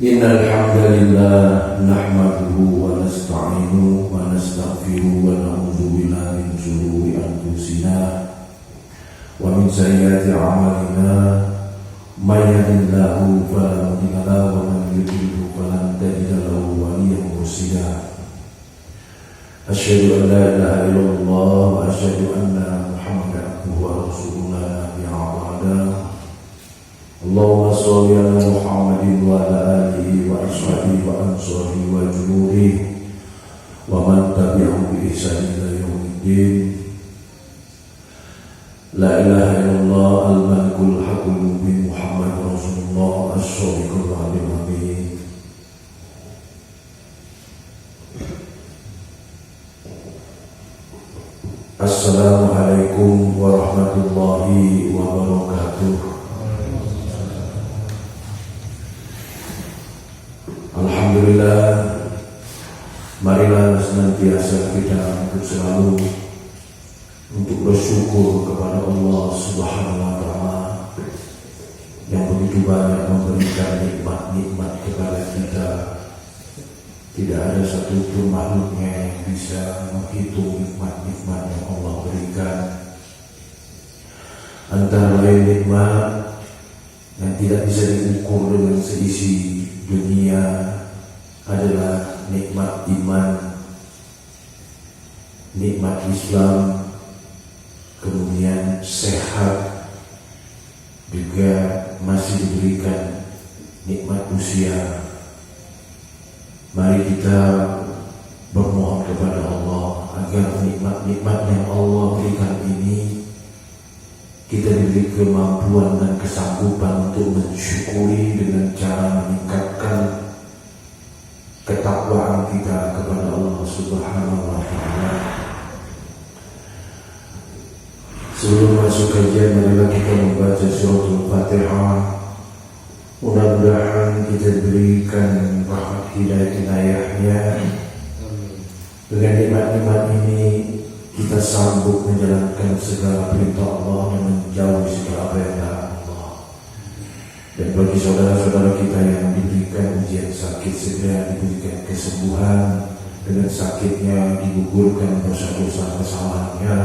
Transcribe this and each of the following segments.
Innal hamdalillah nahmaduhu wa nasta'inuhu wa nastaghfiruhu wa na'udzu billahi min shururi anfusina wa min sayyiati a'malina may yahdihillahu fala mudilla lahu wa man yudlil fala tajida lahu waliyyan mursyida. Asyhadu an la ilaha illallah wa asyhadu anna Muhammadan abduhu wa rasuluhu la nabiyya ba'dahu. Allahumma sholli ala Muhammadin wa ala alihi wa ashabihi wa ansarihi wa junudihi wa man tabi'ahum bi ihsanin ila yaumiddin. La ilaha illallah al-malikul haqqul mubin Muhammad Rasulullah as-shadiqul wa'dil amin. Assalamualaikum warahmatullahi wabarakatuh. Alhamdulillah, marilah senantiasa kita untuk selalu untuk bersyukur kepada Allah Subhanahu wa Ta'ala yang begitu banyak memberikan nikmat-nikmat kepada kita. Tidak ada satupun makhluknya yang bisa menghitung nikmat-nikmat yang Allah berikan. Antara lain nikmat yang tidak bisa diukur dengan seisi dunia adalah nikmat iman, nikmat Islam, kemudian sehat, juga masih diberikan nikmat usia. Mari kita bermohon kepada Allah agar nikmat-nikmat yang Allah berikan ini kita diberi kemampuan dan kesanggupan untuk mensyukuri dengan cara meningkatkan ketakwaan kita kepada Allah Subhanahu wa Ta'ala. Sebelum masuk kajian, marilah kita membaca suratul Fatihah. Mudah-mudahan kita diberikan rahmat hidayah-Nya. Dengan nikmat-nikmat ini kita sanggup menjalankan segala perintah Allah dan menjauhi segala perintah Allah. Dan bagi saudara-saudara kita yang diberikan ujian sakit, segera diberikan kesembuhan. Dengan sakitnya digugurkan dosa-dosa kesalahannya.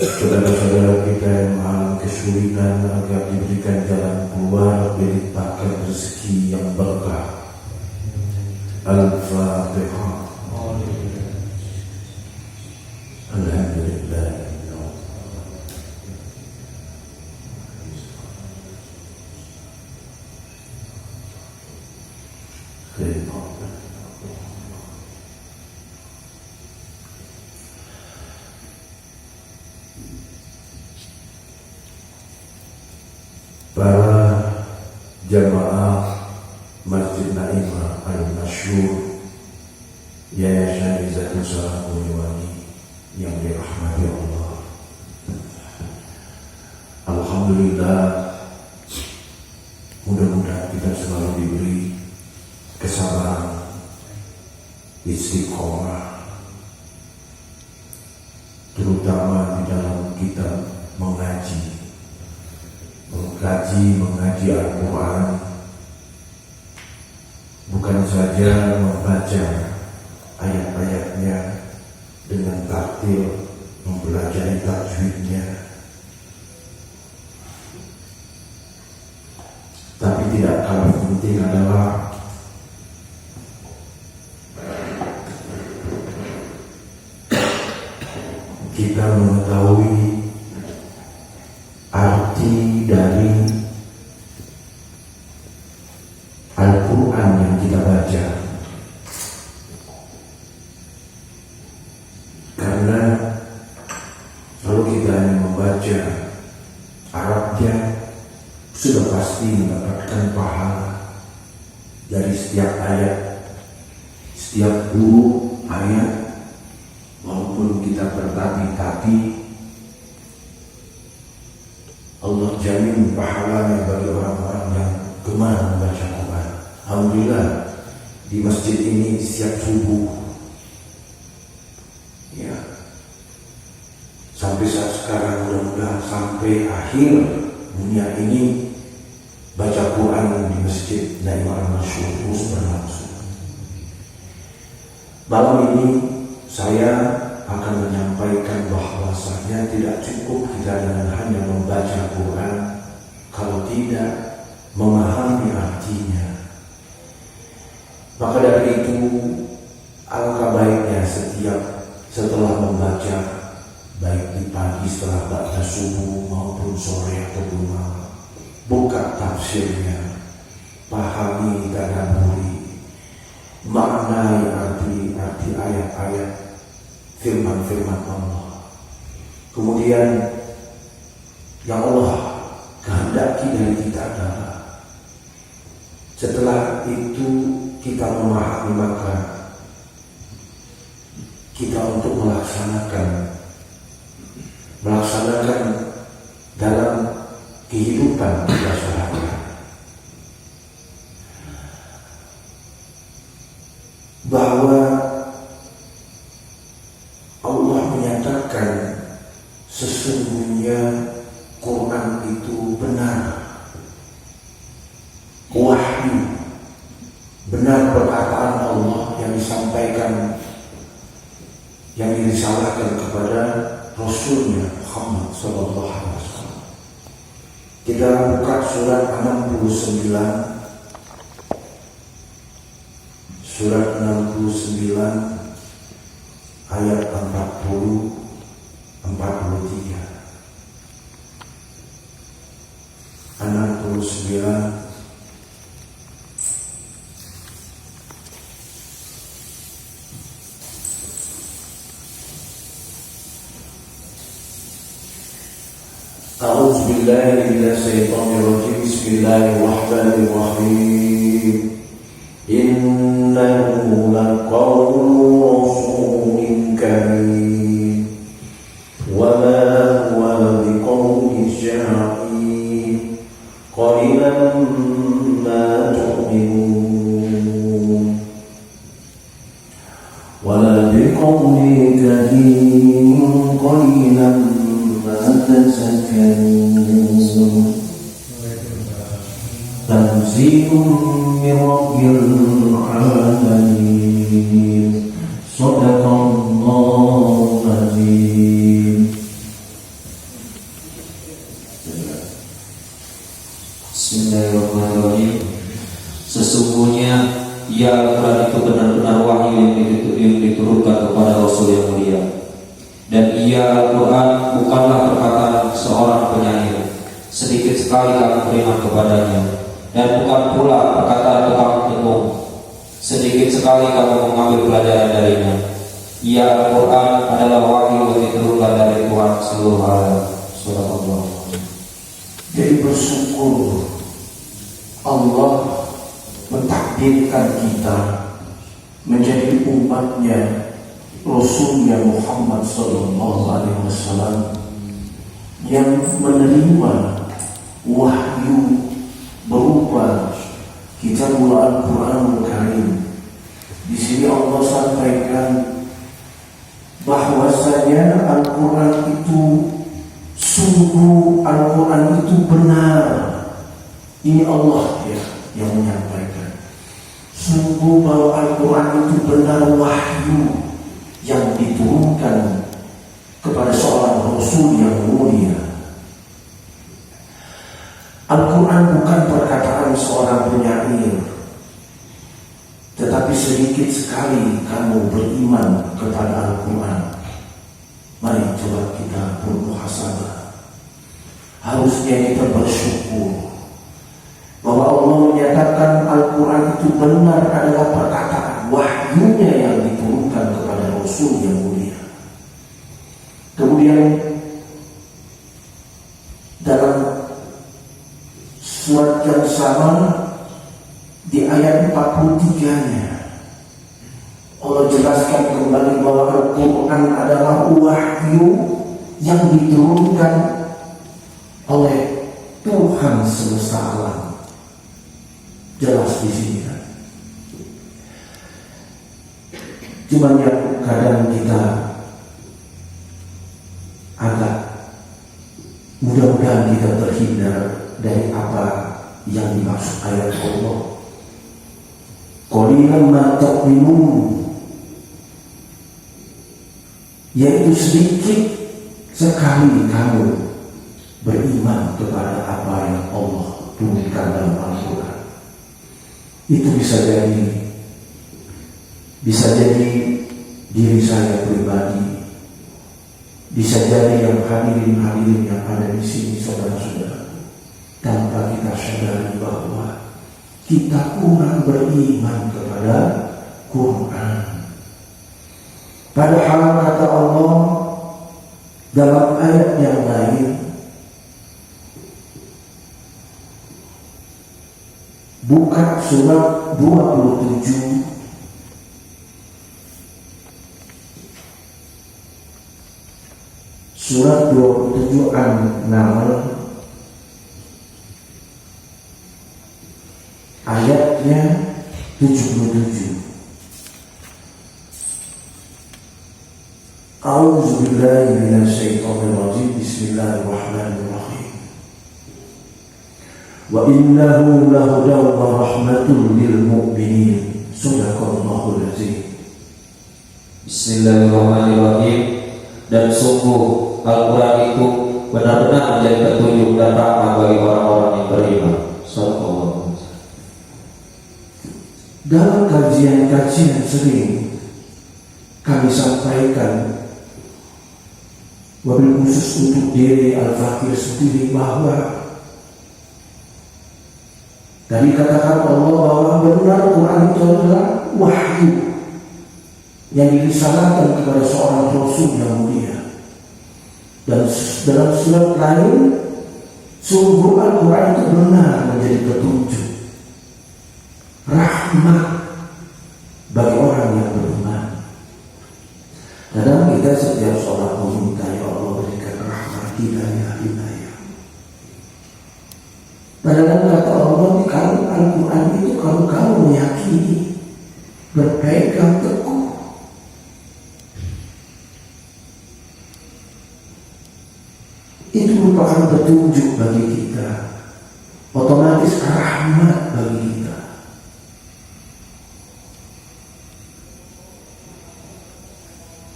Saudara-saudara kita yang mengalami kesulitan agar diberikan jalan keluar, dilimpahkan rezeki yang berkah. Al-Fatihah. Alhamdulillah. Para jamaah Masjid Naimah Al-Masyhur Yayasan Izzatul Salam Banyuwangi yang dirahmati Allah. Alhamdulillah, mudah-mudahan kita selalu diberi kesabaran, istiqomah, terutama di dalam kita mengaji Al-Quran, bukan saja membaca ayat-ayatnya dengan tartil, mempelajari tajwidnya, tapi tidak kalah penting adalah kita mengetahui arti dari Al-Quran yang kita baca. Karena kalau kita hanya membaca Arabnya, sudah pasti mendapatkan pahala dari setiap ayat, setiap huruf ayat. Walaupun kita bertapi-tapi, Allah jamin pahalanya bagi orang-orang yang gemar membaca Quran. Alhamdulillah, di masjid ini setiap subuh, ya, sampai saat sekarang, mudah-mudahan sampai akhir dunia ini baca Quran di masjid Masjid Naimah Al-Masyhur terus berlangsung. Malam ini saya akan menyampaikan bahwasanya tidak cukup kita dengan hanya membaca Quran kalau tidak memahami artinya. Maka dari itu alangkah baiknya setelah membaca, baik di pagi setelah baca subuh maupun sore ataupun malam, buka tafsirnya, pahami tadabburi, maknai arti ayat-ayat firman-firman Allah. Kemudian yang Allah kehendaki dari kita adalah setelah itu kita memahami, maka kita untuk melaksanakan dalam kehidupan kita sehari-hari. Bahwa Allah menyatakan sesungguhnya Quran itu benar, wahyu, benar perkataan Allah yang disampaikan, yang dirisalahkan kepada Rasulnya Muhammad SAW. Kita buka surat 69, surat 69 ayat 40-43. 69 A'udzu billahi minasyaitonir rajim. Bismillahirrahmanirrahim. Innahu laqawlu rasulin karim wa ma huwa biqawli syai'in qalilan ma tu'minun wa la biqawli karim qalilan Tanzilun min Rabbil Alamin. Shadaqallahul Azim. Bismillahirrahmanirrahim. Sesungguhnya Al-Quran itu benar-benar wahyu yang diturunkan kepada Rasul yang mulia. Dan Al-Quran bukanlah perkataan seorang penyair, sedikit sekali kami beriman kepadanya. Dan bukan pula perkataan tukang tenung, sedikit sekali kamu mengambil pelajaran darinya. Al-Quran adalah wahyu yang diturunkan dari Tuhan seluruh alam. Surah Allah. Jadi bersyukur Allah mentakdirkan kita menjadi umatnya Rasulnya Muhammad SAW yang menerima wahyu berupa Kitabul Al-Quranul Karim. Di sini Allah sampaikan bahwasanya Al-Quran itu sungguh, Al-Quran itu benar. Ini Allah ya yang menyampaikan. Sungguh bahwa Al-Quran itu benar wahyu yang diturunkan kepada seorang Rasul yang mulia. Al-Quran bukan perkataan seorang penyair, tetapi sedikit sekali kamu beriman kepada Al-Quran. Mari coba kita bermuhasabah. Harusnya kita bersyukur bahwa Allah menyatakan Al-Quran itu benar adalah perkataan wahyunya yang diturunkan kepada Rasul yang mulia. Kemudian dalam surat yang sama di ayat 43-nya Allah jelaskan kembali bahwa Al-Quran adalah wahyu yang diturunkan oleh Tuhan semesta alam. Jelas di sini kan. Cuman yang kadang kita agak mudah-mudahan kita terhindar dari apa yang dimaksud ayat Allah. Qalilan ma tu'minun, yaitu sedikit sekali kamu beriman kepada apa yang Allah turunkan dalam Al-Quran. Itu bisa jadi diri saya pribadi, bisa jadi yang hadirin yang ada di sini, saudara-saudara, tanpa kita sadari bahwa kita kurang beriman kepada Quran. Padahal kata Allah dalam ayat yang lain, buka surat 27 An-Naml ayatnya 77. A'udzu billahi minasyaitonir rajim. Bismillahirrahmanirrahim. Wa innahu lahudan wa rahmatun lil mu'minin. Shadaqallahul azim. Bismillahirrahmanirrahim. Dan sungguh Al-Quran itu benar-benar menjadi petunjuk dan rahmat bagi orang-orang yang beriman. Shadaqallahu. Dalam kajian-kajian sering kami sampaikan, wabil khusus untuk diri Al-Fakir sendiri, bahwa tadi katakan Allah bahwa benar Quran itu adalah wahyu yang dirisalakan kepada seorang Rasul yang mulia. Dan dalam surat lain, sungguh Al-Quran itu benar menjadi petunjuk, rahmat bagi orang yang beriman. Kadang kita setiap sholat meminta, ya Allah berikan rahmat, hidayah. Padahal kata Allah di kalung Al-Quran itu, kalau kamu meyakini, berpegang teguh, itu merupakan petunjuk bagi kita, otomatis rahmat bagi kita.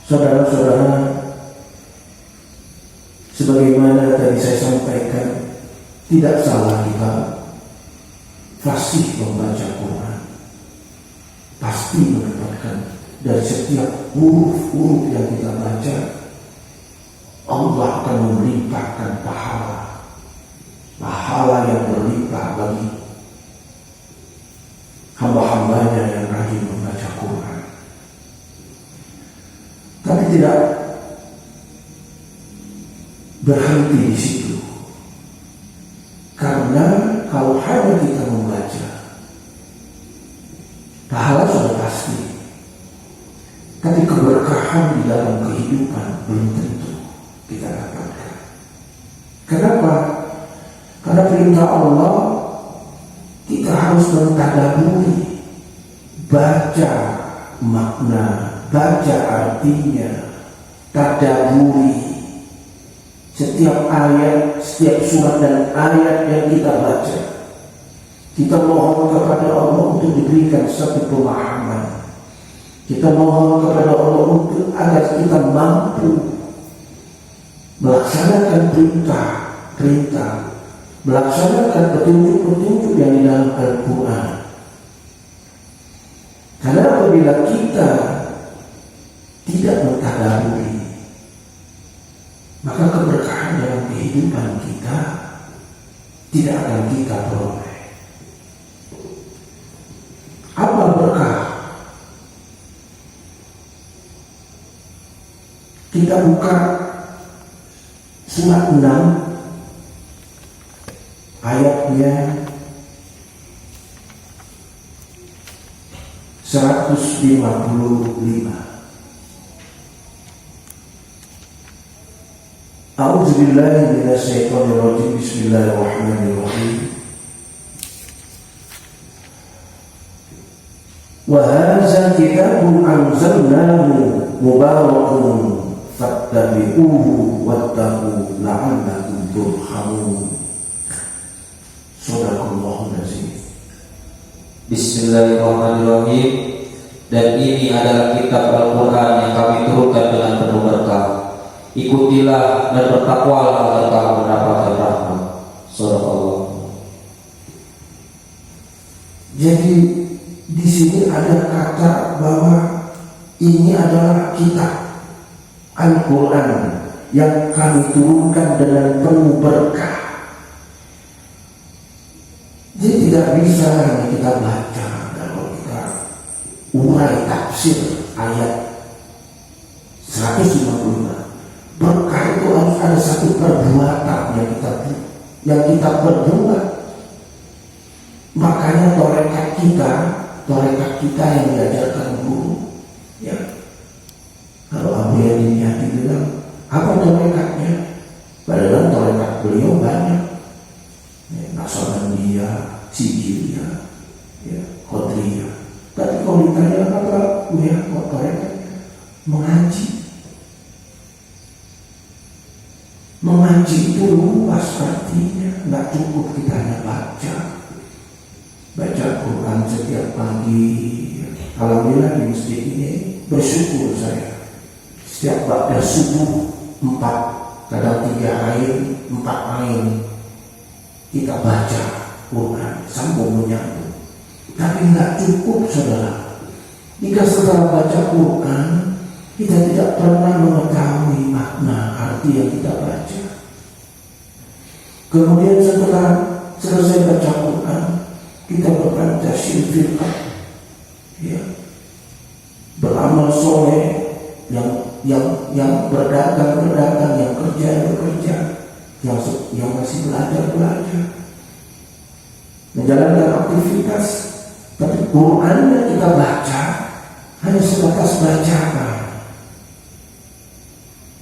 Saudara-saudara, sebagaimana tadi saya sampaikan, tidak salah kita fasih membaca Quran. Pasti mendapatkan dari setiap huruf-huruf yang kita baca, Allah akan melimpahkan pahala yang berlimpah bagi hamba-hambanya yang rajin membaca Quran. Tapi tidak berhenti di situ, karena kalau hanya kita membaca, pahala sudah pasti, tapi keberkahan di dalam kehidupan belum tentu kita dapatkan. Kenapa? Karena perintah Allah kita harus mentadaburi, baca makna, baca artinya, tadaburi setiap ayat, setiap surat dan ayat yang kita baca. Kita mohon kepada Allah untuk diberikan satu pemahaman. Kita mohon kepada Allah untuk agar kita mampu melaksanakan perintah, melaksanakan petunjuk-petunjuk yang di dalam Al-Quran. Karena apabila kita tidak mentadaburi, maka keberkahan dalam kehidupan kita tidak akan kita peroleh. Apa berkah? Kita buka surat 6 ayatnya 155. A'udzubillahi minasyaitonirrajim. Bismillahirrahmanirrahim. Wa hadza kitabun anzalnahu mubarakun fattabi'uhu wattaqu la'allakum turhamun. Shadaqallahu Bismillahirrahmanirrahim. Dan ini adalah kitab Al-Quran yang kami turunkan dengan penuh berkah. Ikutilah dan bertakwalah agar kamu mendapatkan rahmat. Sadaqallah. Jadi di sini ada kata bahwa ini adalah kitab Al-Quran yang kami turunkan dengan penuh berkah. Jadi tidak bisa hanya kita baca, kalau kita urai tafsir ayat 155. Berkah itu harus ada satu perbuatan yang kita perbuat. Makanya torekat kita yang diajarkan guru, ya. Kalau Abu Yadin Yati bilang, apa torekatnya? Padahal torekat beliau banyak, ya, Nasabandiyah, Sijiliyah, ya, Qadriyah. Tapi kalau ditanya apa ya torekatnya? Mengaji itu luas artinya, nggak cukup kita hanya baca Quran setiap pagi. Alhamdulillah di masjid ini bersyukur saya. Setiap pada subuh 4, kadang 3 air, 4 air kita baca Quran sambung menyambung. Tapi nggak cukup, saudara. Jika setelah baca Quran kita tidak pernah mengetahui makna arti yang kita baca. Kemudian setelah selesai baca Quran, kita berpancasila firqah, ya, beramal soleh, yang berdagang, yang kerja, yang masih belajar, menjalankan aktivitas. Tapi Qurannya kita baca hanya sebatas bacaan.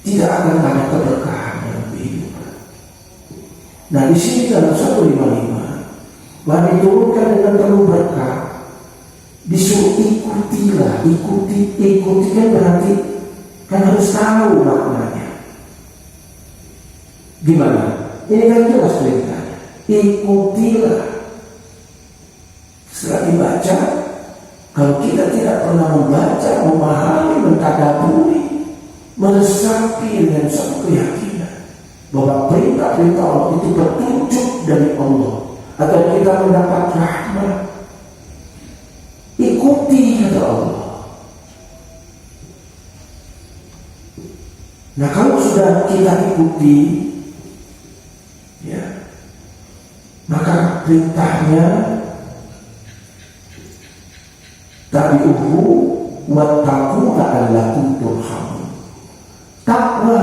Tidak akan ada keberkahan dalam kehidupan. Nah, di sini dalam 155 bahwa diturunkan dengan penuh berkah, disuruh ikutilah. Ikuti kan berarti kan harus tahu maknanya. Gimana? Ini kan jelas perintahnya. Ikutilah. Setelah dibaca, kalau kita tidak pernah membaca, memahami, mentadaburi, meresapi dengan satu keyakinan bahwa perintah-perintah Allah itu petunjuk dari Allah agar kita mendapat rahmat, ikuti kata Allah. Nah, kalau sudah kita ikuti, ya, maka perintahnya tabi'uhu wattaqu la'allakum turhamun. Takwa,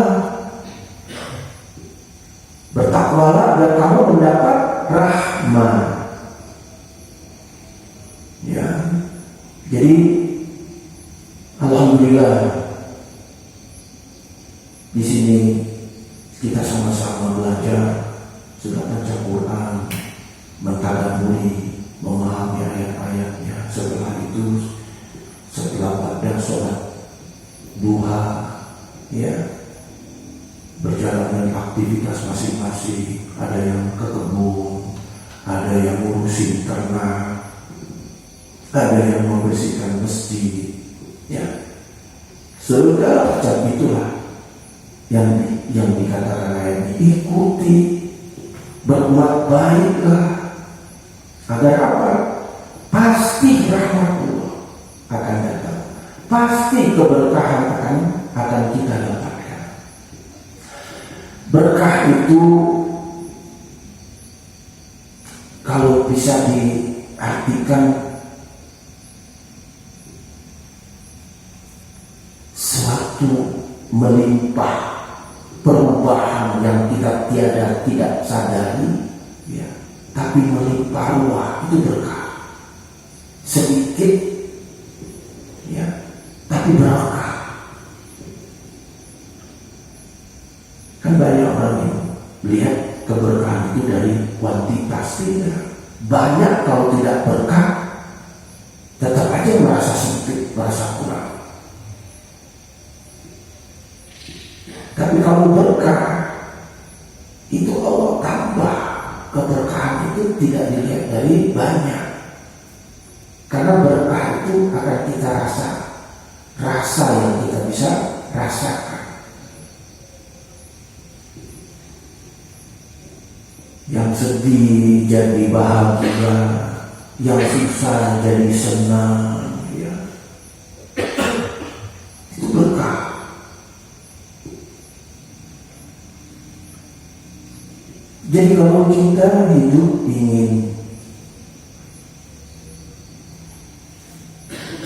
bertakwalah agar kamu mendapat rahmat. Ya, jadi alhamdulillah di sini kita sama-sama belajar, sudah baca Quran, mentadaburi, memahami ayat-ayatnya. Setelah itu, setelah pada sholat duha, ya, berjalan dengan aktivitas masing-masing. Ada yang ke kebun, ada yang ngurusin ternak, ada yang membersihkan masjid, ya. Segala macam itulah yang dikatakan ayat ini. Ikuti, berbuat baiklah, agar apa? Pasti rahmat Allah akan datang, pasti keberkahan akan kita dapatkan. Berkah itu kalau bisa diartikan suatu melimpah, perubahan yang kita tidak sadari, ya, tapi melimpah ruah, itu berkah. Sedikit, ya, tapi berkah. Kan banyak orang yang lihat keberkahan itu dari kuantitas, tidak. Banyak kalau tidak berkah, tetap aja merasa sempit, merasa kurang. Tapi kalau berkah, itu Allah tambah. Keberkahan itu tidak dilihat dari banyak, itu akan kita rasa yang kita bisa rasakan. Yang sedih jadi bahagia, yang susah jadi senang, ya. Itu berkah. Jadi kalau kita hidup ingin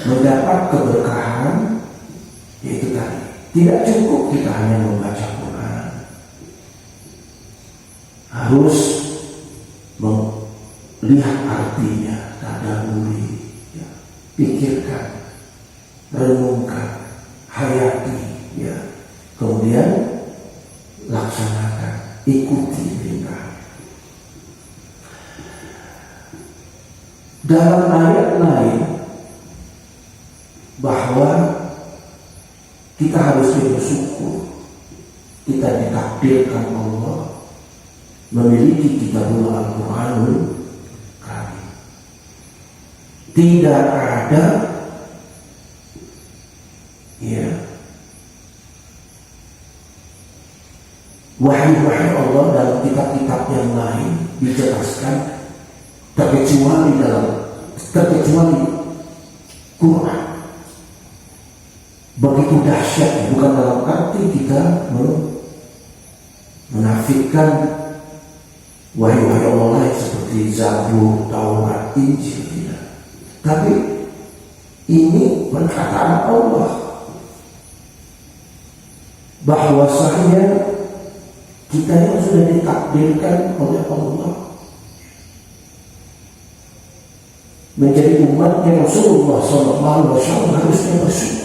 mendapat keberkahan, yaitu tadi, tidak cukup kita hanya membaca Quran, harus melihat artinya, tadabburi, ya, pikirkan, renungkan, hayati, ya, kemudian laksanakan, ikuti perintah. Dalam ayat lain bahwa kita harus bersyukur, kita ditakdirkan Allah memiliki kitabul Al-Quranul Karim. Tidak ada, ya, wahyu-wahyu Allah dalam kitab-kitab yang lain dijelaskan terkecuali Quran. Begitu dahsyat, bukan dalam arti kita menafikan wahyu-wahyu Allah lain seperti Zabur, Taurat, Injil, tidak. Tapi ini perkataan Allah bahwasanya kita yang sudah ditakdirkan oleh Allah menjadi umatnya Rasulullah SAW harusnya bersyukur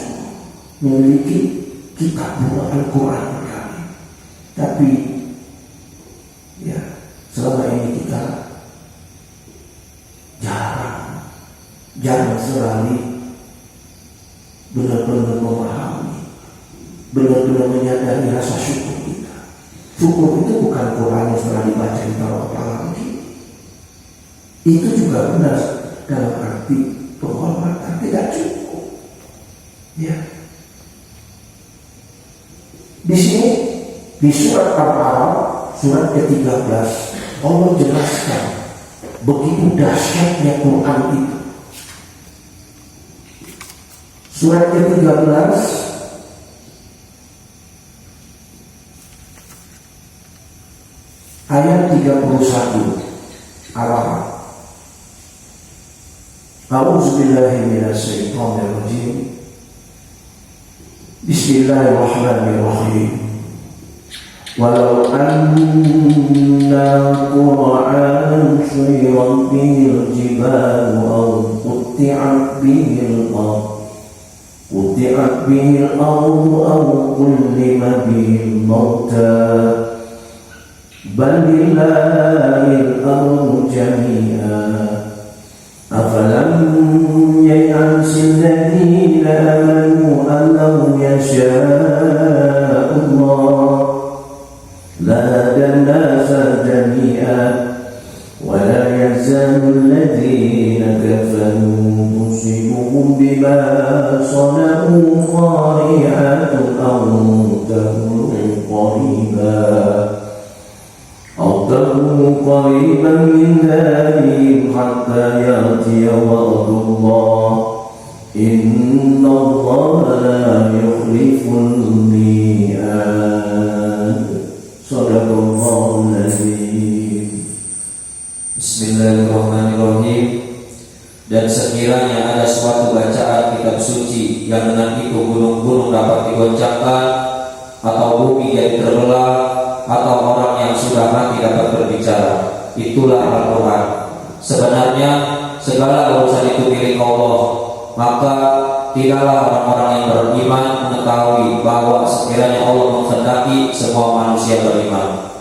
memiliki kitab Al-Quran kami. Tapi ya, selama ini kita jarang sekali benar-benar memahami, benar-benar menyadari rasa syukur kita. Syukur itu bukan Quran yang setelah dibaca kita lagi. Itu juga benar dalam arti penghormatan, tidak cukup. Ya. Di sini di surat Al-A'raf surat ke-13 Allah jelaskan begitu dahsyatnya Quran itu. Surat ke-13 ayat 31 Al-A'raf. A'udzubillahi minasyaitonirrajim. Bismillahirrahmanirrahim. Walau anna Qur'anan suyirat bihil jibalu aw qutti'at bihil ardu aw kullima bihil mauta bal lillahil amru jami'an afalam ya'lamu alladhina amanu annahu yasha'u Allah la hadan nasa jami'an wa la yazalu alladhina kafaru tusibuhum bima sana'u qari'atun aw tahun qariban أو تكون قريبا من ذلك حتى يأتي وعد الله إن الله لا يخلف الميعاد صدق الله العظيم. Bismillahirrahmanirrahim. Dan sekiranya ada suatu bacaan kitab suci yang dengan itu gunung-gunung dapat digoncangkan, atau bumi jadi terbelah, atau orang yang sudah mati dapat berbicara, itulah Al-Quran. Sebenarnya segala urusan itu milik Allah, maka tidaklah orang-orang yang beriman mengetahui bahwa sekiranya Allah menghendaki semua manusia beriman.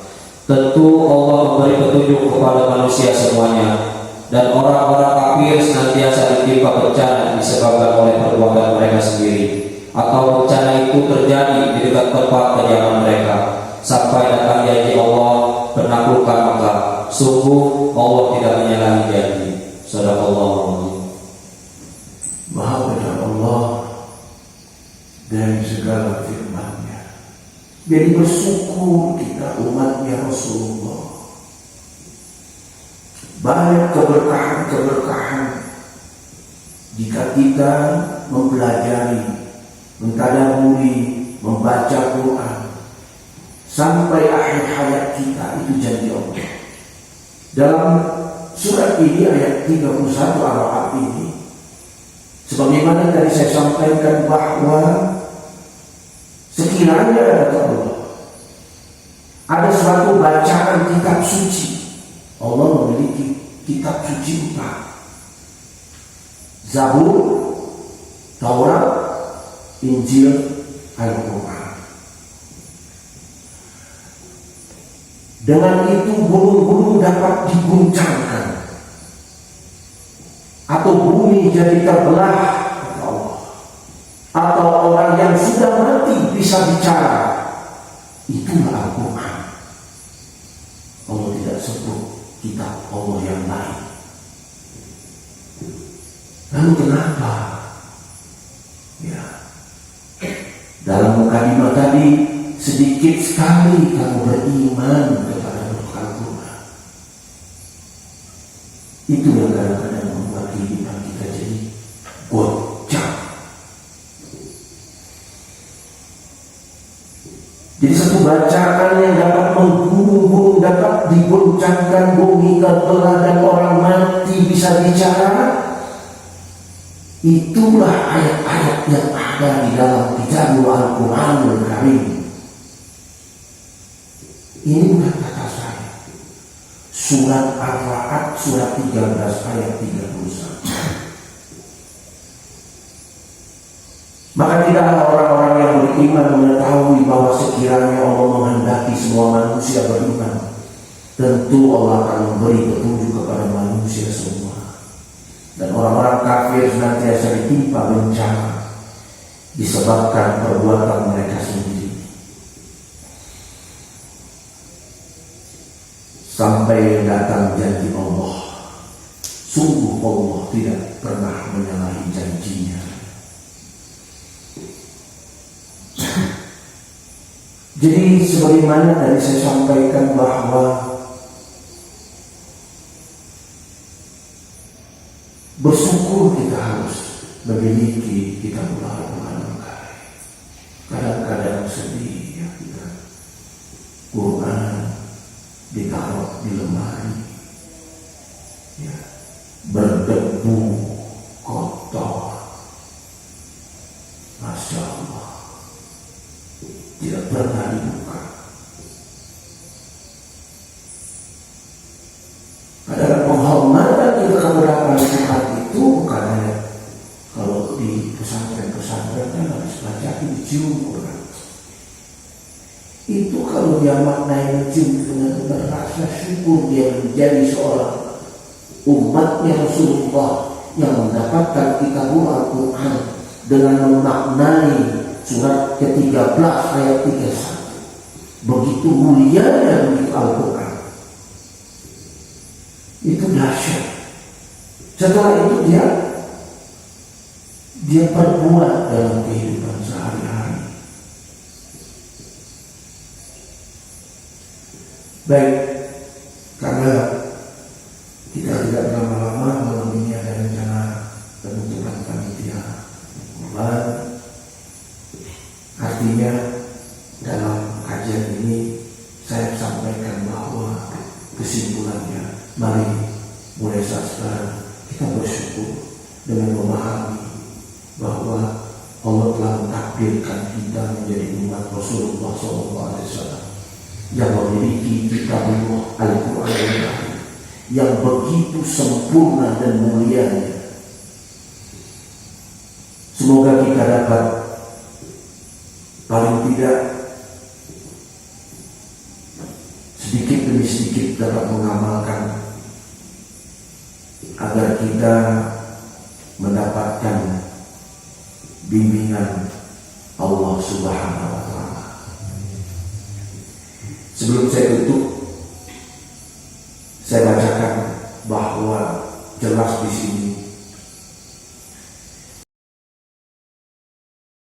Tentu Allah memberi petunjuk kepada manusia semuanya, dan orang-orang kafir senantiasa ditimpa bencana disebabkan oleh perbuatan mereka sendiri, atau bencana itu terjadi di dekat tempat kediaman mereka, sampai datang janji Allah penaklukan Makkah. Sungguh Allah tidak menyalahi janji. Sadaqallahu alazim. bahwa Allah dari segala firman-Nya. Jadi bersyukur kita umatnya Rasulullah. Banyak keberkahan-keberkahan jika kita mempelajari, mentadaburi, membaca Quran sampai akhir hayat kita. Itu janji Allah. Dalam surat ini ayat 31 Al-Araf ini, sebagaimana tadi saya sampaikan bahwa sekiranya kata Allah ada suatu bacaan kitab suci, Allah memiliki kitab suci 4: Zabur, Taurat, Injil, Al-Quran. Dengan itu gunung-gunung dapat diguncangkan atau bumi jadi terbelah, kata Allah. Atau orang yang sudah mati bisa bicara. Itulah Al-Quran. Allah tidak sebut kitab Allah yang lain. Lalu kenapa? Ya, dalam mukadimah tadi sedikit sekali kamu beriman kepada Al-Quran. Itu yang kadang-kadang membuat kehidupan kita jadi goncang. Jadi satu bacaan yang dapat menggunung-gunung, dapat digoncangkan bumi terbelah dan orang mati bisa bicara. Itulah ayat-ayat yang ada di dalam Kitabul Al-Quranul Karim. Ini bukan kata saya. Surat Al-Ra'd surat 13 ayat 31. Maka tidaklah orang-orang yang beriman mengetahui bahwa sekiranya Allah menghendaki semua manusia beriman, tentu Allah akan memberi petunjuk kepada manusia semua. Dan orang-orang kafir senantiasa ditimpa bencana disebabkan perbuatan mereka sendiri. Sampai datang janji Allah. Sungguh Allah tidak pernah menyalahi janjinya. Jadi sebagaimana tadi saya sampaikan bahwa bersyukur kita harus memiliki kitab Al-Quran. Kadang-kadang sedih ya kita. Quran ditaruh di lemari, ya, berdebu, kotor. Masya Allah, tidak pernah dibuka. Padahal penghormatan kita kepada Al-Quran itu bukan hanya kalau di pesantren-pesantren kan harus baca dicium Quran. Itu kalau dia maknai mencium dengan berasa syukur, dia menjadi seorang umatnya Rasulullah yang mendapatkan kitabul Al-Quran dengan memaknai surat ke-13 ayat 31. Begitu mulianya begitu Al-Quran. Itu dahsyat. Setelah itu dia perbuat dalam kehidupan sehari-hari. Baik, karena kita tidak lama-lama malam ini ada rencana penutupan panitia. Artinya dalam kajian ini saya sampaikan bahwa kesimpulannya, mari mulai saat sekarang kita bersyukur dengan memahami bahwa Allah telah mentakdirkan kita menjadi umat Rasulullah SAW yang memiliki kitabullah Al-Quran yang begitu sempurna dan mulianya. Semoga kita dapat paling tidak sedikit demi sedikit dapat mengamalkan agar kita mendapatkan bimbingan Allah Subhanahu wa Ta'ala. Sebelum saya tutup, saya bacakan bahwa jelas di sini